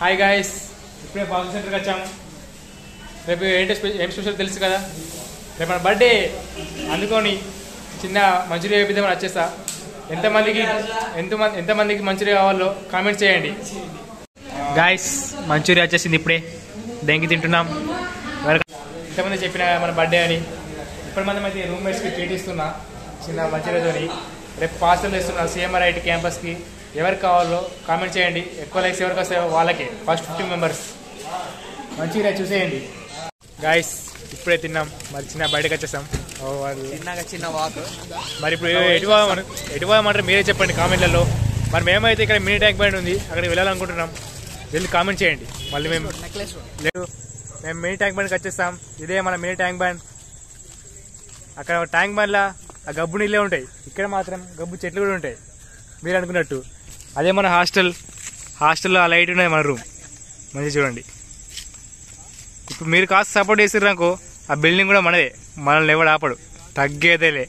Hi guys, ఇప్పుడే boxing సెంటర్కి వచ్చాము. రేపు ఏం స్పెషల్ తెలుసు కదా, రేపు మన బర్త్డే. అందుకొని చిన్న మంచూరియా వేపిద్దామని వచ్చేస్తా. ఎంతమందికి మంచూరియా కావాలో కామెంట్ చేయండి. గాయస్, మంచూరియా వచ్చేసింది ఇప్పుడే, దెంగి తింటున్నాం. ఎంతమంది చెప్పిన మన బర్త్డే అని. ఇప్పటి మంది రూమ్మేట్స్కి ట్రీట్ ఇస్తున్నా చిన్న మంచూరియాతోని. రేపు పార్సల్ ఇస్తున్నా CMRIT క్యాంపస్కి. ఎవరికి కావాలో కామెంట్ చేయండి. ఎక్కువ లైక్స్ ఎవరికి వస్తాయో వాళ్ళకే, ఫస్ట్ 50 మెంబర్స్ మంచిగా చూసేయండి. గాయస్, ఇప్పుడే తిన్నాం, మరి చిన్న బయటకు వచ్చేసాం. చిన్న వాక్. మరి ఇప్పుడు ఎటు పోదామంటారు మీరే చెప్పండి కామెంట్లలో. మరి మేమైతే ఇక్కడ మినీ ట్యాంక్ బండ్ ఉంది, అక్కడికి వెళ్ళాలనుకుంటున్నాం. వెళ్ళి కామెంట్ చేయండి. మళ్ళీ మేము మినీ ట్యాంక్ బండ్కి వచ్చేస్తాం. ఇదే మన మినీ ట్యాంక్ బండ్. అక్కడ ట్యాంక్ బండ్లో ఆ గబ్బు నీళ్ళే ఉంటాయి, ఇక్కడ మాత్రం గబ్బు చెట్లు కూడా ఉంటాయి మీరు అనుకున్నట్టు. అదే మన హాస్టల్లో ఆ లైట్ ఉన్నాయి, మన రూమ్ మంచిగా చూడండి. ఇప్పుడు మీరు కాస్త సపోర్ట్ చేసిర్రు అనుకో, ఆ బిల్డింగ్ కూడా మనదే, మనల్ని ఎవడు ఆపడు, తగ్గేదేలే.